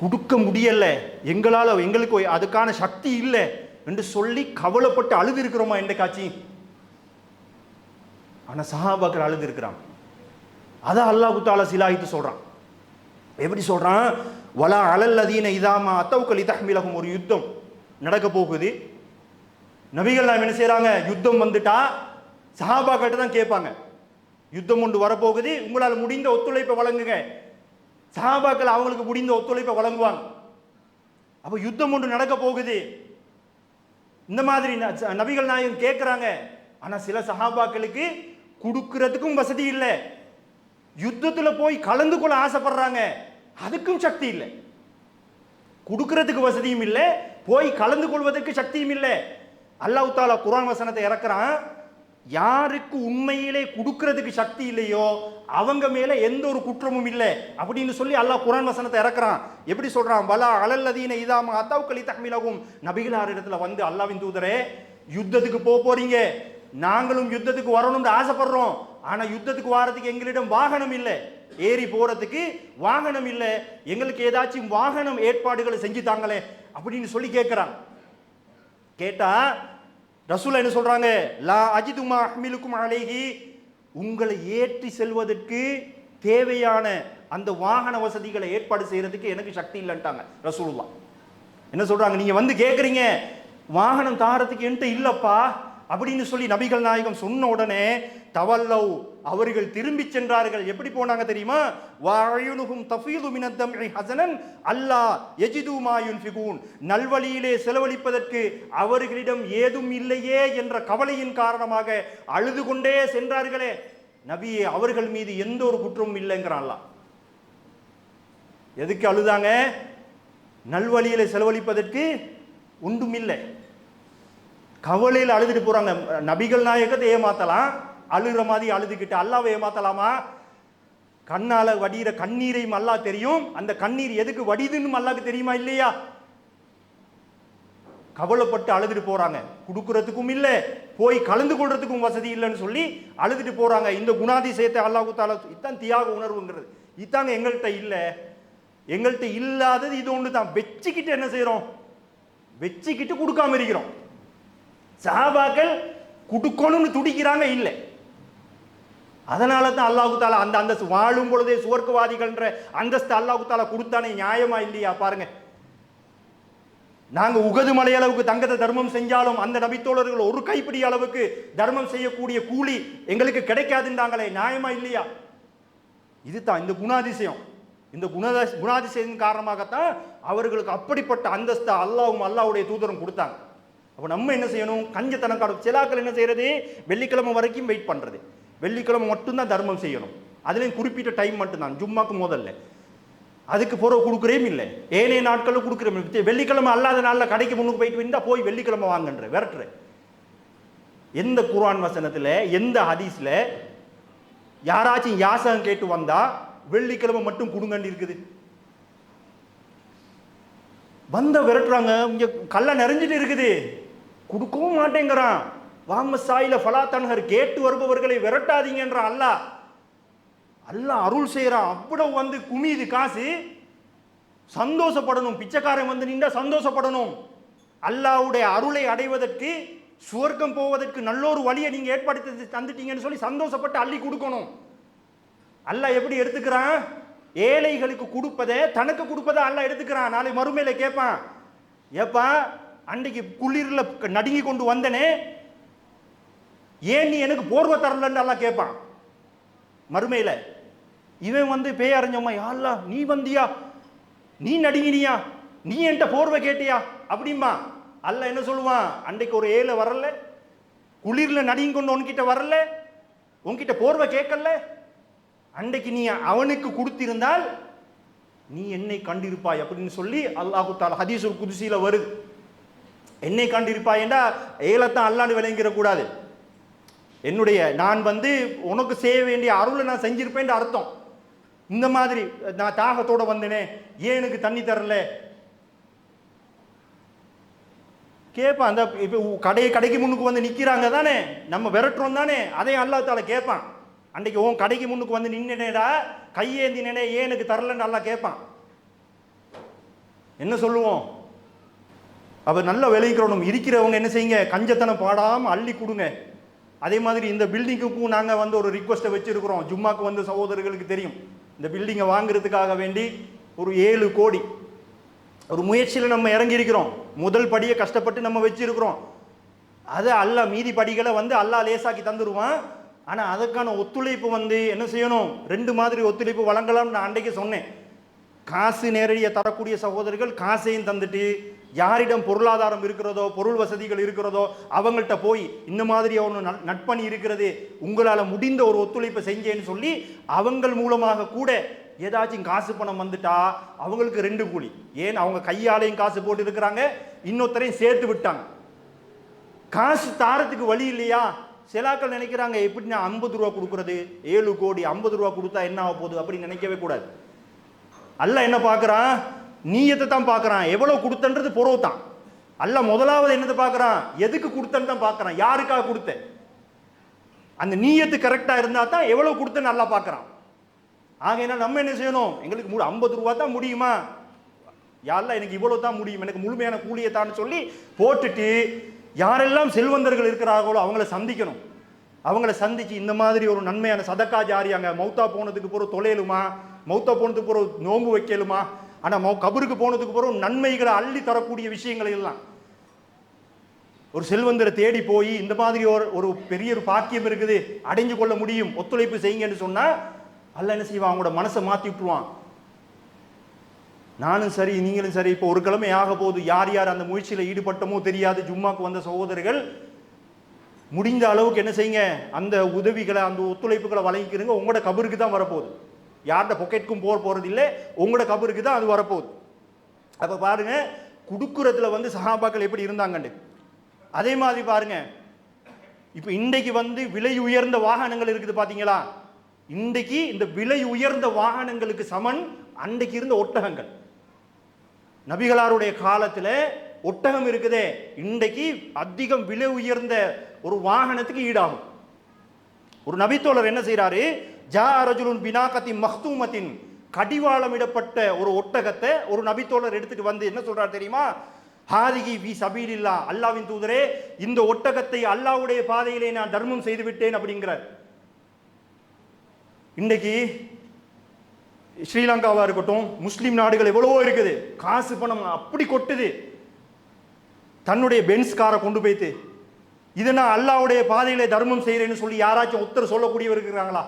கொடுக்க முடியலை, எங்களுக்கு அதுக்கான சக்தி இல்லை என்று சொல்லி கவலைப்பட்டு அழுது இருக்கிறோமா எந்த காட்சி? ஆனால் சஹாபாக்கள் அழுது இருக்கிறான். அதான் அல்லாஹ் தஆலா சிலாயித்து சொல்றான். எப்படி சொல்றான்? வலா அலல்லதீன இதாமா அத்தௌக லிதஹ்மிலஹும், ஒரு யுத்தம் நடக்க போகுது. நபிகள் நாயகம் என்ன செய்றாங்க? யுத்தம் வந்துட்டா சஹாபாக்கிட்ட தான் கேட்பாங்க, யுத்தம் ஒன்று வரப்போகுது, உங்களால் முடிந்த ஒத்துழைப்பை வழங்குங்க. சஹாபாக்கள் அவங்களுக்கு முடிந்த ஒத்துழைப்பை வழங்குவாங்க. அப்போ யுத்தம் ஒன்று நடக்க போகுது, இந்த மாதிரி நபிகள் நாயகம் கேட்குறாங்க. ஆனால் சில சஹாபாக்களுக்கு கொடுக்கறதுக்கும் வசதி இல்லை, யுத்தத்தில் போய் கலந்து கொள்ள ஆசைப்படுறாங்க, அதுக்கும் சக்தி இல்லை. கொடுக்கறதுக்கு வசதியும் இல்லை, போய் கலந்து கொள்வதற்கு சக்தியும் இல்லை. அல்லாஹ் தஆலா குர்ஆன் வசனத்தை இறக்குறான், யாருக்கு உண்மையிலே கொடுக்கறதுக்கு சக்தி இல்லையோ அவங்க மேல எந்த ஒரு குற்றமும் இல்லை அப்படின்னு சொல்லி அல்லாஹ் குர்ஆன் வசனத்தை இறக்குறான். எப்படி சொல்றான்? வலா அலல்லதீன இதாமா அத்தௌக லிதஹ்மிலஹும், நபிகளார் இடத்துல வந்து அல்லாஹ்வின் தூதரே யுத்தத்துக்கு போறீங்க, நாங்களும் யுத்தத்துக்கு வரணும்னு ஆசைப்படுறோம், ஆனா யுத்தத்துக்கு வாரத்துக்கு எங்களிடம் வாகனம் இல்லை, ஏறி போறதுக்கு வாகனம் இல்லை, எங்களுக்கு ஏதாச்சும் வாகனம் ஏற்பாடுகளை செஞ்சு தாங்களே அப்படின்னு சொல்லி கேட்கிறாங்க. கேட்டா ரசூல் என்ன சொல்றாங்க, லா அஜிதுமா அஹ்மிலுக்கும் அலைஹி, உங்களை ஏற்றி செல்வதற்கு தேவையான அந்த வாகன வசதிகளை ஏற்பாடு செய்யறதுக்கு எனக்கு சக்தி இல்லைன்ட்டாங்க ரசூலுல்லாஹ். என்ன சொல்றாங்க, நீங்க வந்து கேட்குறீங்க வாகனம் தாரத்துக்கு என்கிட்ட இல்லப்பா அப்படின்னு சொல்லி நபிகள் நாயகம் சொன்ன உடனே தவல்லவ், அவர்கள் திரும்பி சென்றார்கள். எப்படி போனாங்க தெரியுமா, வஅயுனுஹும் தஃபீது மினத் தம்இ ஹஸனன் அல்லா யஜிது மா யுன்ஃபிகூன், நல்வழியிலே செலவழிப்பதற்கு அவர்களிடம் ஏதும் இல்லையே என்ற கவலையின் காரணமாக அழுது கொண்டே சென்றார்களே. நபியே, அவர்கள் மீது எந்த ஒரு குற்றமும் இல்லைங்கிறான் அல்லாஹ். எதுக்கு அழுதாங்க, நல்வழியில செலவழிப்பதற்கு ஒன்றும் இல்லை, கவலையில் அழுதுட்டு போறாங்க. நபிகள் நாயகத்தை ஏமாத்தலாம், அழுகிற மாதிரி அழுதுகிட்டு அல்லாவை ஏமாத்தலாமா? கண்ணால வடிகிற கண்ணீரையும் அல்லாஹ் தெரியும், அந்த கண்ணீர் எதுக்கு வடிதுன்னு அல்லாஹ்க்கு தெரியுமா இல்லையா? கவலைப்பட்டு அழுதுட்டு போறாங்க, கொடுக்கறதுக்கும் இல்லை, போய் கலந்து கொள்றதுக்கும் வசதி இல்லைன்னு சொல்லி அழுதுட்டு போறாங்க. இந்த குணாதிசயத்தை அல்லாஹ் தஆலா, இதான் தியாக உணர்வுங்கிறது, இதாங்க எங்கள்கிட்ட இல்லை. எங்கள்கிட்ட இல்லாதது இது ஒன்று தான். வெச்சிக்கிட்டு என்ன செய்யறோம், வெச்சிக்கிட்டு கொடுக்காம இருக்கிறோம். சஹாபாக்கள் கொடுக்கணும்னு துடிக்கிறாங்க, இல்லை. அதனால தான் அல்லாஹ் தஆலா அந்த அந்தஸ்து, வாழும் பொழுதே சுவர்க்கவாதிகள்ன்ற அந்தஸ்து அல்லாஹ் தஆலா கொடுத்தானே, நியாயமா இல்லையா? பாருங்க, நாங்க உகது மலை அளவுக்கு தங்கத்தை தர்மம் செஞ்சாலும் அந்த நபித்தோழர்கள் ஒரு கைப்பிடி அளவுக்கு தர்மம் செய்யக்கூடிய கூலி எங்களுக்கு கிடைக்காதுன்றாங்களே, நியாயமா இல்லையா? இதுதான் இந்த குணாதிசயம். இந்த குணாதிசயம் காரணமாகத்தான் அவர்களுக்கு அப்படிப்பட்ட அந்தஸ்தை அல்லாஹ்வும் அல்லாஹ்வுடைய தூதரும் கொடுத்தாங்க. அப்போ நம்ம என்ன செய்யணும், கஞ்சத்தனம் காணும். சிலாக்கள் என்ன செய்யறது, வெள்ளிக்கிழமை வரைக்கும் வெயிட் பண்றது, வெள்ளிக்கிழமை மட்டும்தான் தர்மம் செய்யணும், அதுலேயும் குறிப்பிட்ட டைம் மட்டும்தான், ஜும்மாக்கு முதல்ல, அதுக்கு பிறகு கொடுக்குறேயும் இல்லை, ஏனைய நாட்களும் கொடுக்குறேன். வெள்ளிக்கிழமை அல்லாத நாளில் கடைக்கு முன்னுக்கு போயிட்டு வந்தா போய் வெள்ளிக்கிழமை வாங்கன்ற விரட்டுற. எந்த குர்ஆன் வசனத்தில் எந்த ஹதீஸ்ல யாராச்சும் யாசகம் கேட்டு வந்தா வெள்ளிக்கிழமை மட்டும் கொடுங்கன்னு இருக்குது? வந்த விரட்டுறாங்க, இங்க கல்ல நிறைஞ்சிட்டு இருக்குது, கொடுக்கவும் மாட்டேங்கிறான். வாம சாயில ஃபலா தன்ஹர், கேட்டு வருபவர்களை விரட்டாதீங்கன்றான் அல்லாஹ். அல்லாஹ் அருள் செய்யறான், அவ்வளவு வந்து குமியுது காசு, சந்தோஷப்படணும். பிச்சைக்காரன் வந்து நின்றா சந்தோஷப்படணும். அல்லாஹ்வுடைய அருளை அடைவதற்கு, சுவர்க்கம் போவதற்கு நல்லொரு வழியை நீங்க ஏற்படுத்தி தந்துட்டீங்கன்னு சொல்லி சந்தோஷப்பட்டு அள்ளி கொடுக்கணும். அல்லாஹ் எப்படி எடுத்துக்கிறான், ஏழைகளுக்கு கொடுப்பதை தனக்கு கொடுப்பதை அல்லாஹ் எடுத்துக்கிறான். நாளை மறுமையில கேட்பான், ஏப்பா அன்றைக்கு குளிர்ல நடுங்கி கொண்டு வந்தனே, ஏன் நீ எனக்கு போர்வை தரலன்னு அல்லாஹ் கேட்பான் மறுமையில. இவன் வந்து பேய் அறிஞ்சவமா, யா அல்லாஹ் நீ வந்தியா, நீ நடுங்கினியா, நீ என்கிட்ட போர்வை கேட்டியா அப்படிம்பா. அல்லாஹ் என்ன சொல்லுவான், அன்றைக்கு ஒரு ஏழை வரல, குளிர்ல நடுங்கி கொண்டு உன்கிட்ட வரல, உன்கிட்ட போர்வை கேட்கல, அன்றைக்கு நீ அவனுக்கு கொடுத்திருந்தால் நீ என்னை கண்டிருப்பாய் அப்படின்னு சொல்லி அல்லாஹு தஆலா ஹதீஸுல் குதுஸில வருது. என்னை கண்டிருப்பாய் என்றா ஏலத்தான் அல்லாஹ்னு விளங்கிற கூடாது. என்னுடைய நான் வந்து உனக்கு செய்ய வேண்டிய அருளை நான் செஞ்சிருப்பேன் அர்த்தம். இந்த மாதிரி நான் தாகத்தோட வந்தேனே, ஏன் எனக்கு தண்ணி தரல கேட்பான். அந்த இப்போ கடைக்கு முன்னுக்கு வந்து நிற்கிறாங்க தானே, நம்ம விரட்டுறோம் தானே, அதையும் அல்லாஹ் தஆலா கேட்பான். அன்றைக்கு உன் கடைக்கு முன்னுக்கு வந்து நின்னேடா, கையேந்தினே, ஏன் எனக்கு தரலன்னு அல்லாஹ் கேட்பான். என்ன சொல்லுவோம்? அப்ப நல்லா விளைவிக்கிறோம். இருக்கிறவங்க என்ன செய்யுங்க, கஞ்சத்தனம் பாடாமல் அள்ளி கொடுங்க. அதே மாதிரி இந்த பில்டிங்குக்கும் நாங்கள் வந்து ஒரு ரிக்வஸ்ட்டை வச்சிருக்கிறோம். ஜும்மாக்கு வந்து சகோதரர்களுக்கு தெரியும், இந்த பில்டிங்கை வாங்குறதுக்காக வேண்டி ஒரு 7 கோடி ஒரு முயற்சியில் நம்ம இறங்கி இருக்கிறோம். முதல் படியை கஷ்டப்பட்டு நம்ம வச்சிருக்கிறோம். அதை அல்லாஹ் மீதி படிகளை வந்து அல்லாஹ் லேசாக்கி தந்துடுவான். ஆனால் அதுக்கான ஒத்துழைப்பு வந்து என்ன செய்யணும், 2 மாதிரி ஒத்துழைப்பு வழங்கலாம்னு நான் அன்றைக்கு சொன்னேன். காசு நேரடியாக தரக்கூடிய சகோதரர்கள் காசையும் தந்துட்டு, யாரிடம் பொருளாதாரம் இருக்கிறதோ, பொருள் வசதிகள் இருக்கிறதோ அவங்கள்ட்ட போய் இந்த மாதிரி ஒன்று நட்பணி இருக்கிறது, உங்களால் முடிந்த ஒரு ஒத்துழைப்பை செஞ்சேன்னு சொல்லி அவங்கள் மூலமாக கூட ஏதாச்சும் காசு பணம் வந்துட்டா அவங்களுக்கு 2 கூலி. ஏன், அவங்க கையாலையும் காசு போட்டு இருக்கிறாங்க, இன்னொருத்தரையும் சேர்த்து விட்டாங்க. காசு தாரத்துக்கு வழி இல்லையா? சிலாக்கள் நினைக்கிறாங்க, எப்படி நான் 50 ரூபா கொடுக்கறது, 7 கோடி 50 ரூபா கொடுத்தா என்ன ஆக போகுது அப்படின்னு நினைக்கவே கூடாது. அல்லாஹ் என்ன பார்க்குறான், நீயத்தை தான் பார்க்குறான். எவ்வளோ கொடுத்தன்றது பொறவு தான். அல்லாஹ் முதலாவது என்னத்தை பார்க்குறான், எதுக்கு கொடுத்தன்னு தான் பார்க்குறான். யாருக்காக கொடுத்த, அந்த நீயத்து கரெக்டாக இருந்தால் தான் எவ்வளோ கொடுத்து நல்லா பார்க்குறான். ஆகையினா நம்ம என்ன செய்யணும்? எங்களுக்கு 50 ரூபா தான் முடியுமா, யாரெல்லாம் எனக்கு இவ்வளோ தான் முடியும், எனக்கு முழுமையான கூலியை தான் சொல்லி போட்டுட்டு யாரெல்லாம் செல்வந்தர்கள் இருக்கிறார்களோ அவங்கள சந்திக்கணும். அவங்கள சந்திச்சு இந்த மாதிரி ஒரு நன்மையான சதக்கா ஜாரியாங்க, மௌத்தா போனதுக்கு பிறகு தொலையலுமா, மௌத்தா போனதுக்கு பிறகு நோன்பு வைக்கலுமா, ஆனால் கபருக்கு போனதுக்கு பிறகு நன்மைகளை அள்ளி தரக்கூடிய விஷயங்கள் எல்லாம் ஒரு செல்வந்தரை தேடி போய் இந்த மாதிரி ஒரு பெரிய ஒரு பாக்கியம் இருக்குது, அடைஞ்சு கொள்ள முடியும், ஒத்துழைப்பு செய்யுங்கன்னு சொன்னா அல்ல என்ன செய்வான்? அவங்களோட மனசை மாற்றி விட்டுருவான். நானும் சரி நீங்களும் சரி, இப்போ ஒரு கிழமை ஆக போது, யார் யார் அந்த முயற்சியில் ஈடுபட்டமோ தெரியாது, ஜும்மாக்கு வந்த சகோதரர்கள் முடிந்த அளவுக்கு என்ன செய்யுங்க, அந்த உதவிகளை அந்த ஒத்துழைப்புகளை வழங்கிக்கிறீங்க. உங்களோட கபருக்கு தான் வரப்போகுது, யார்கிட்ட பொக்கெட்டுக்கும் போறது இல்லை, உங்களோட கபருக்கு தான் அது வரப்போகுது. அப்போ பாருங்க, குடுக்குறதுல வந்து சஹாபாக்கள் எப்படி இருந்தாங்கண்டு. அதே மாதிரி பாருங்க, இப்போ இன்றைக்கு வந்து விலை உயர்ந்த வாகனங்கள் இருக்குது பார்த்தீங்களா, இன்றைக்கு இந்த விலை உயர்ந்த வாகனங்களுக்கு சமன் அன்றைக்கு இருந்த ஒட்டகங்கள். நபிகளாருடைய காலத்தில் ஒட்டகம் இருக்குதே, இன்றைக்கு அதிகம் விலை உயர்ந்த ஒரு வாகனத்துக்கு ஈடாகும். ஒரு நபித்தோழர் என்ன செய்யறாரு, ஜா ரஜுலுன் பினாகத்தி மஹ்தூமத்தின், கடிவாளமிடப்பட்ட ஒரு ஒட்டகத்தை ஒரு நபித்தோழர் எடுத்துட்டு வந்து என்ன சொல்றாரு தெரியுமா? ஹாதிகி வி சபீலில்லா, அல்லாவின் தூதரே இந்த ஒட்டகத்தை அல்லாஹ்வுடைய பாதையிலே நான் தர்மம் செய்து விட்டேன் அப்படிங்கிறார். இன்றைக்கு ஸ்ரீலங்காவா இருக்கட்டும், முஸ்லீம் நாடுகள் எவ்வளவோ இருக்குது, காசு பணம் அப்படி கொட்டுது. தன்னுடைய பென்ஸ் காரை கொண்டு போய்த்து இதை நான் அல்லாஹ்வுடைய பாதையிலே தர்மம் செய்கிறேன்னு சொல்லி யாராச்சும் ஒருத்தர் சொல்லக்கூடியவர் இருக்கிறாங்களா?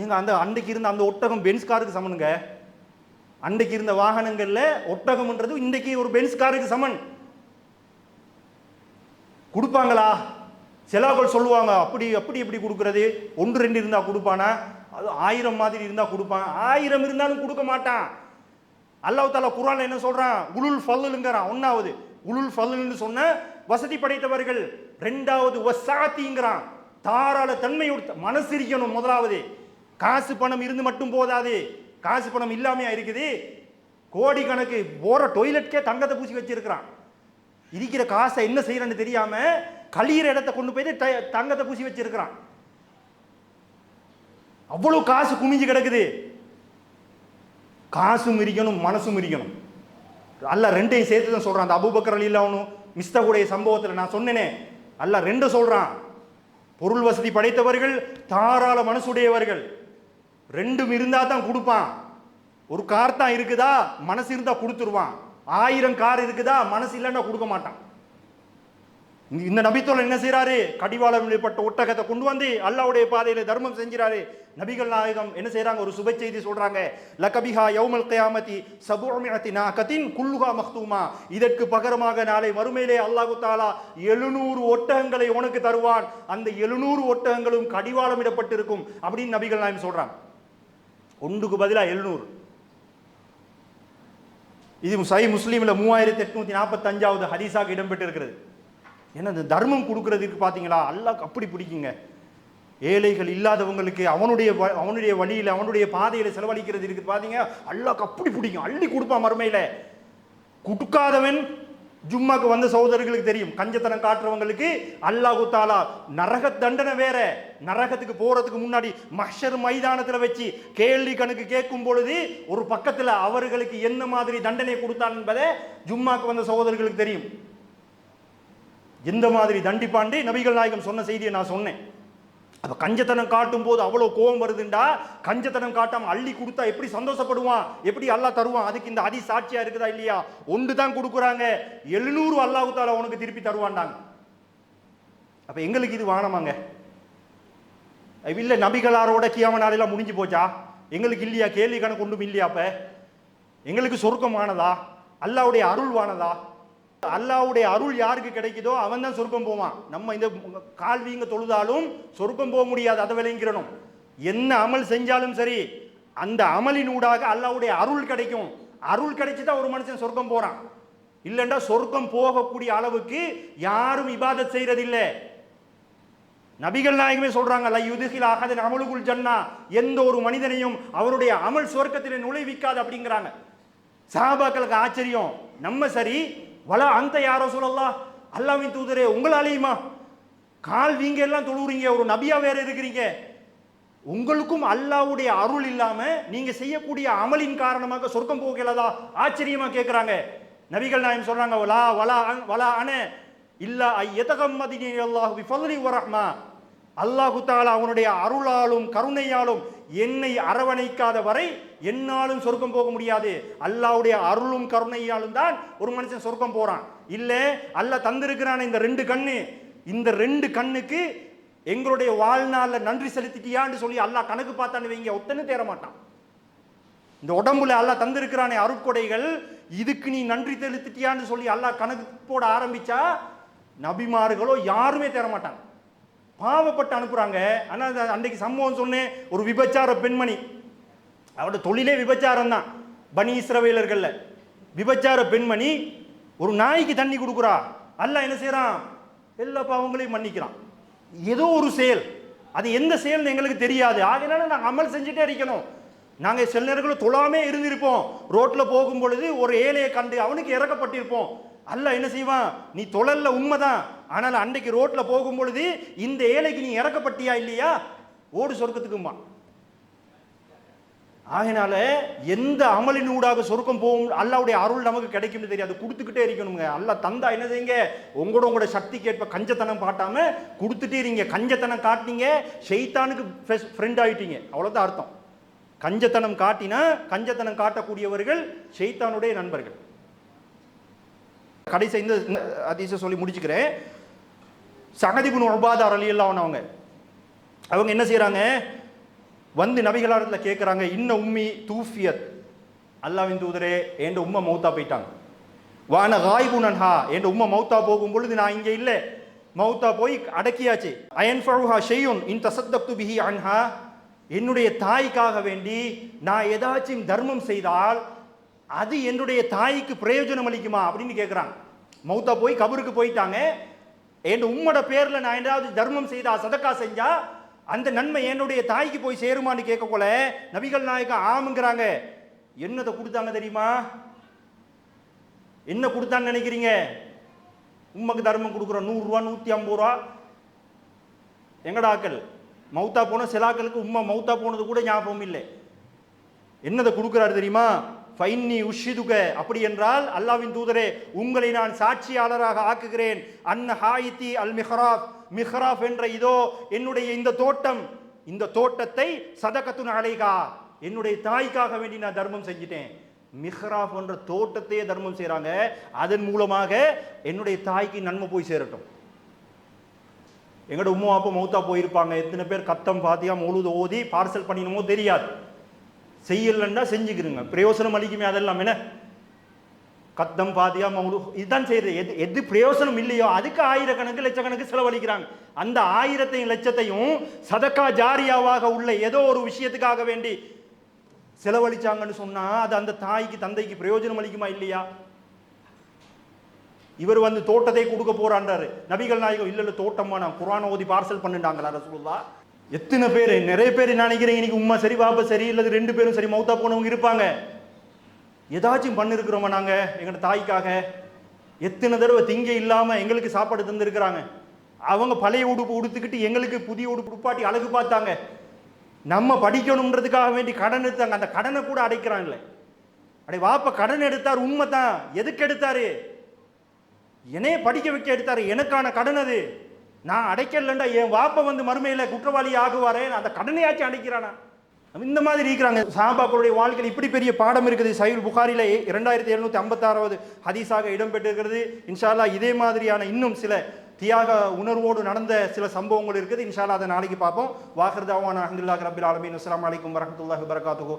ஏங்க, அந்த அன்றைக்கு இருந்த அந்த ஒட்டகம் பென்ஸ் காருக்கு சமனுங்க. அன்றைக்கு இருந்த வாகனங்கள்ல ஒட்டகம்ன்றது இன்றைக்கு ஒரு பென்ஸ் காருக்கு சமன். கொடுப்பாங்களா? சிலாக்கள் சொல்லுவாங்க, அப்படி அப்படி எப்படி கொடுக்கறது, 1-2 இருந்தா கொடுப்பானா, அது 1000 மாதிரி இருந்தா கொடுப்பான். 1000 இருந்தாலும் கொடுக்க மாட்டான். அல்லாஹ் தஆலா குர்ஆன்ல என்ன சொல்றான்? உலுல் ஃபல்லுங்கிறான். ஒன்னாவது உலுல் ஃபல்லுன்னு சொன்ன வசதி படைத்தவர்கள், ரெண்டாவது வசாத்திங்கிறான், தாராள தன்மையோட மனசு இருக்கணும். முதலாவது காசு பணம் இருந்து மட்டும் போதாது, காசு பணம் இல்லாமையா இருக்குது, கோடிக்கணக்கு போற டொய்லெட்கே தங்கத்தை பூசி வச்சிருக்கிறான். இருக்கிற காசை என்ன செய்யறன்னு தெரியாம கழியிற இடத்தை கொண்டு போய் தங்கத்தை பூசி வச்சிருக்கிறான். அவ்வளவு காசு குமிஞ்சு கிடக்குது. காசும் இருக்கணும், மனசும் இருக்கணும். அல்லாஹ் ரெண்டையும் சேர்த்து தான் சொல்றான். அந்த அபூபக்கர் ரலியல்லாஹு மிஸ்தகுடைய சம்பவத்தில் நான் சொன்னேனே, அல்லாஹ் ரெண்டு சொல்றான். பொருள் வசதி படைத்தவர்கள், தாராள மனசுடையவர்கள், ரெண்டும் இருந்தா தான் கொடுப்பான். ஒரு கார் தான் இருக்குதா, மனசு இருந்தா கொடுத்துருவான். 1000 கார் இருக்குதா, மனசு இல்லைன்னா கொடுக்க மாட்டான். இந்த நபித்தோழர் என்ன செய்யறாரு? கடிவாளப்பட்ட ஒட்டகத்தை கொண்டு வந்து அல்லாஹ்வுடைய பாதையில தர்மம் செஞ்சிறாரு. நபிகள் நாயகம் என்ன செய்யறாங்க? ஒரு சுப செய்தி சொல்றாங்க. லகபிஹா யௌமல் கியாமத்தி 700 நாகத்தின் குல்லுஹா மக்தூமா. இதற்கு பகரமாக நாளை மறுமையிலே அல்லாஹ் தஆலா 700 ஒட்டகங்களை உனக்கு தருவான். அந்த 700 ஒட்டகங்களும் கடிவாளமிடப்பட்டிருக்கும் அப்படின்னு நபிகள் நாயகம் சொல்றாங்க. ஒன்றுக்கு பதிலாக 700. இது சஹீஹ் முஸ்லிம்ல 3845வது ஹதீஸாக இடம்பெற்றிருக்கிறது. ஏன்னா இந்த தர்மம் கொடுக்கறதுக்கு பார்த்தீங்களா, அல்லாஹ்க்கு அப்படி பிடிக்குங்க. ஏழைகள் இல்லாதவங்களுக்கு அவனுடைய வழியில் அவனுடைய பாதையில் செலவழிக்கிறது இருக்குது பார்த்தீங்க, அல்லாஹ்க்கு அப்படி பிடிக்கும். அள்ளி கொடுப்பான் மறுமையில. கொடுக்காதவன், ஜும்மாக்கு வந்த சகோதரர்களுக்கு தெரியும், கஞ்சத்தனம் காட்டுறவங்களுக்கு அல்லாஹ் தஆலா நரக தண்டனை வேற. நரகத்துக்கு போறதுக்கு முன்னாடி மஹ்ஷர் மைதானத்தில் வச்சு கேள்வி கணக்கு கேட்கும் பொழுது ஒரு பக்கத்தில் அவர்களுக்கு என்ன மாதிரி தண்டனை கொடுத்தான் என்பதை ஜும்மாக்கு வந்த சகோதரர்களுக்கு தெரியும். எந்த மாதிரி தண்டிப்பாண்டு நபிகள் நாயகம் சொன்ன செய்தியை நான் சொன்னேன். அப்ப கஞ்சத்தனம் காட்டும் போது அவ்வளவு கோபம் வருதுண்டா, கஞ்சத்தனம் காட்டாம அள்ளி கொடுத்தா எப்படி சந்தோஷப்படுவான், எப்படி அல்லாஹ் தருவான்? அதுக்கு இந்த ஹதீஸ் சாட்சியா இருக்குதா இல்லையா? ஒன்று தான் கொடுக்குறாங்க, 700 அல்லாஹ் தஆலா உனக்கு திருப்பி தருவான்டாங்க. அப்ப எங்களுக்கு இது வானமாங்க? இல்ல நபிகளாரோட கியாம நாளெல்லாம் முடிஞ்சு போச்சா? எங்களுக்கு இல்லையா? கேள்வி கணக்கு ஒன்றும் இல்லையா? அப்ப எங்களுக்கு சொர்க்கமானதா? அல்லாஹ்வுடைய அருள் வானதா? அல்லாஹ்வுடைய அருள் யாருக்கு கிடைக்குதோ அவன் தான் சொர்க்கம் போவான். நம்ம இந்த கால்வீங்க தொழுதாலும் சொர்க்கம் போக முடியாது, அதை விளங்கிறணும். என்ன அமல் செஞ்சாலும் சரி, அந்த அமலினூடாக அல்லாஹ்வுடைய அருள் கிடைக்கும். அருள் கிடைச்சுதான் ஒரு மனுஷன் சொர்க்கம் போறான். இல்லைண்டா சொர்க்கம் போகக்கூடிய அளவுக்கு யாரும் இபாதத் செய்யறதில்லை. நபிகள் நாயகமே சொல்றாங்க, லா யுத்கில் அஹதன் அமலுகுல் ஜன்னா, எந்த ஒரு மனிதனையும் அவருடைய அமல் சொர்க்கத்திலே நுழைவிக்காது அப்படிங்கிறாங்க. சஹாபாக்களுக்கு ஆச்சரியம். நம்ம சரி, வலா அந்த யா ரசூலல்லாஹ், அல்லாஹ்வின் தூதரே உங்களாலேயுமா? கால் வீங்க எல்லாம் தொழுறீங்க, ஒரு நபியா வேற இருக்கிறீங்க. உங்களுக்கும் அல்லாஹ்வுடைய அருள் இல்லாம நீங்க செய்யக்கூடிய அமலின் காரணமாக சொர்க்கம் போகலதா? ஆச்சரியமா கேட்கிறாங்க. நபிகள் நாயகம் சொல்றாங்க, வலா வலா வலா அன இல்லா ஐயதகம்மதினி அல்லாஹு பிஃபضலி வ ரஹ்மா. அல்லாஹ் தஆலா அவனுடைய அருளாலும் கருணையாலும் என்னை அரவணைக்காத வரை என்னாலும் சொர்க்கம் போக முடியாது. அல்லாஹ்வுடைய அருளும் கருணையாலும் தான் ஒரு மனுஷன் சொர்க்கம் போறான். இல்ல அல்லாஹ் தந்திருக்கிறான இந்த 2 கண்ணு, இந்த 2 கண்ணுக்கு எங்களுடைய வாழ்நாள்ல நன்றி செலுத்திட்டியான்னு சொல்லி அல்லாஹ் கணக்கு பார்த்தான்னு வைங்க, ஒத்தனு தேர மாட்டான். இந்த உடம்புல அல்லாஹ் தந்திருக்கிறானே அருட்கொடைகள், இதுக்கு நீ நன்றி செலுத்திட்டியான்னு சொல்லி அல்லாஹ் கணக்கு போட ஆரம்பிச்சா நபிமார்களோ யாருமே தேர மாட்டாங்க. பாவப்பட்டு அனுப்புறாங்க. ஆனா அன்றைக்கு சம்பவம் சொன்னேன், ஒரு விபச்சார பெண்மணி, அவரோட தொழிலே விபச்சாரம் தான். பனி இஸ்ரவேலர்கள்ல விபச்சார பெண்மணி ஒரு நாய்க்கு தண்ணி கொடுக்குறா. அல்லாஹ் என்ன செய்யறான்? எல்லா பாவங்களையும் மன்னிக்கிறான். ஏதோ ஒரு செயல், அது எந்த செயல் எங்களுக்கு தெரியாது. ஆகையினால நாங்கள் அமல் செஞ்சுட்டே இருக்கணும். நாங்கள் சில நேரங்களும் தொழாமே இருந்திருப்போம். ரோட்ல போகும் பொழுது ஒரு ஏழையை கண்டு அவனுக்கு இறக்கப்பட்டிருப்போம். அல்லாஹ் என்ன செய்வான்? நீ தொழல்ல உண்மைதான், ஆனால் அன்றைக்கு ரோட்ல போகும் பொழுது இந்த ஏழைக்கு நீ இறக்கப்பட்டியா இல்லையா, ஓடு சொர்க்கத்துக்குமா. ஆகையினால எந்த அமலின் ஊடாக சொர்க்கம் போகும், அல்லாஹ்வுடைய அருள் நமக்கு கிடைக்கும்னு தெரியாது, கொடுத்துக்கிட்டே இருக்கணுங்க. அல்லாஹ் தந்தா என்ன செய்யுங்க, உங்களோட சக்தி கேட்ப கஞ்சத்தனம் காட்டாம கொடுத்துட்டே இருங்க. கஞ்சத்தனம் காட்டினீங்க ஷைத்தானுக்கு ஃப்ரெண்ட் ஆயிட்டீங்க, அவ்வளவுதான் அர்த்தம். கஞ்சத்தனம் காட்டினா கஞ்சத்தனம் காட்டக்கூடியவர்கள் ஷைத்தானுடைய நண்பர்கள். கடைசி இந்த ஹதீஸை சொல்லி முடிச்சுக்கிறேன். சஅத் இப்னு உபாதா ரலியல்லாஹு அன்ஹு அவங்க என்ன செய்யறாங்க, வந்து நபிகளாரத்துல கேட்குறாங்க, இன்ன உம்மி தூஃபியத், அல்லாஹ்வின் தூதரே என் உம்மா மௌத்தா போயிட்டாங்க. வான காயிபுன் அன்ஹா, என் உம்மா மௌத்தா போகும் பொழுது நான் இங்கே இல்லை, மௌத்தா போய் அடக்கியாச்சு. அயன்ஃபஉஹா ஷையுன் இன் தஸத்தக்து பிஹி அன்ஹா, என்னுடைய தாய்க்காக வேண்டி நான் ஏதாச்சும் தர்மம் செய்தால் அது என்னுடைய தாய்க்கு பிரயோஜனம் அளிக்குமா அப்படின்னு கேட்குறாங்க. மௌத்தா போய் கபருக்கு போயிட்டாங்க, என் உம்மோட பேர்ல நான் ஏதாவது தர்மம் செய்தா, சதக்கா செஞ்சா அந்த நன்மை என்னுடைய தாய்க்கு போய் சேருமான்னு கேட்கக்கொள்ள நபிகள் நாயகம் ஆமுங்கிறாங்க. என்னதை கொடுத்தாங்க தெரியுமா? என்ன கொடுத்தான்னு நினைக்கிறீங்க? உம்மக்கு தர்மம் கொடுக்குறோம் 100 ரூபா 150 ரூபா. எங்கடாக்கள் மௌத்தா போன சிலாக்களுக்கு உம்மா மௌத்தா போனது கூட ஞாபகம் இல்லை. என்னதை கொடுக்குறாரு தெரியுமா? ஃபைன்னி உஷிதுக, அப்படி என்றால் அல்லாஹ்வின் தூதரே உங்களை நான் சாட்சியாளராக ஆக்குகிறேன். அன்ன ஹாயித்தி அல் மிஹ்ராப், மிஹ்ராப் என்ற இதோ என்னுடைய இந்த தோட்டம், இந்த தோட்டத்தை சதகத்துன் அலைகா, என்னுடைய தாய்க்காக வேண்டி நான் தர்மம் செஞ்சிட்டேன். மிஹ்ராப் என்ற தோட்டத்தையே தர்மம் செய்றாங்க. அதன் மூலமாக என்னுடைய தாய்க்கு நன்மை போய் சேரட்டும். எங்களோட உம்மா அப்பா மௌத்தா போயிருப்பாங்க, எத்தனை பேர் கத்தம் பாத்தியா மௌலூத் ஓதி பார்சல் பண்ணினமோ தெரியாது. செய்யலன்னா செஞ்சுக்கிறீங்க, பிரயோசனம் அளிக்குமே அதெல்லாம். என்ன கத்தம் பாத்தியா மௌலூ இதுதான் செய்யறது. எது பிரயோசனம் இல்லையோ அதுக்கு ஆயிரக்கணக்கு லட்சக்கணக்கு செலவழிக்கிறாங்க. அந்த 1000 லட்சத்தையும் சதக்கா ஜாரியாவாக உள்ள ஏதோ ஒரு விஷயத்துக்காக வேண்டி செலவழிச்சாங்கன்னு சொன்னா அது அந்த தாய்க்கு தந்தைக்கு பிரயோஜனம் அளிக்குமா இல்லையா? இவர் வந்து தோட்டத்தை கொடுக்க போறான்றாரு. நபிகள் நாயகம் இல்ல தோட்டமா, நான் குர்ஆன் ஓதி பார்சல் பண்ணிட்டாங்களா ரசூலுல்லாஹ்? எத்தனை பேர், நிறைய பேர் நினைக்கிறேன் இன்னைக்கு உம்மா சரி பாப்பா சரி இல்லது 2 பேரும் சரி மௌத்தா போனவங்க இருப்பாங்க. ஏதாச்சும் பண்ணிருக்கிறோமா நாங்க எங்க தாய்க்காக? எத்தனை தடவை திங்க இல்லாம எங்களுக்கு சாப்பாடு தந்திருக்கிறாங்க. அவங்க பழைய உடுப்பு உடுத்துக்கிட்டு எங்களுக்கு புதிய உடுப்பு உடுப்பாட்டி அழகு பார்த்தாங்க. நம்ம படிக்கணும்ன்றதுக்காக வேண்டி கடன் எடுத்தாங்க, அந்த கடனை கூட அடைக்கிறாங்களே. அடே வாப்பா கடன் எடுத்தார் உண்மை தான், எதுக்கு எடுத்தாரு? என்னைய படிக்க வைக்க எடுத்தாரு, எனக்கான கடன் அது. நான் அடைக்கலண்டா என் வாப்ப வந்து மறுமையில குற்றவாளி ஆகுவாரே, அந்த கடனையாச்சும் அடைக்கிறானா? இந்த மாதிரி இருக்கிறாங்க. சஹாபாக்களுடைய வாழ்க்கையில் இப்படி பெரிய பாடம் இருக்குது. சஹீஹ் புகாரில 2756வது ஹதீஸாக இடம்பெற்றிருக்கிறது. இன்ஷா அல்லாஹ் இதே மாதிரியான இன்னும் சில தியாக உணர்வோடு நடந்த சில சம்பவங்கள் இருக்குது. இன்ஷா அல்லாஹ் அதை நாளைக்கு பார்ப்போம். வாஹிர் தாவானா அல்ஹம்துலில்லாஹி ரப்பில் ஆலமீன். அஸ்ஸலாமு அலைக்கும் வரஹ்மத்துல்லாஹி வபரகாத்துஹு.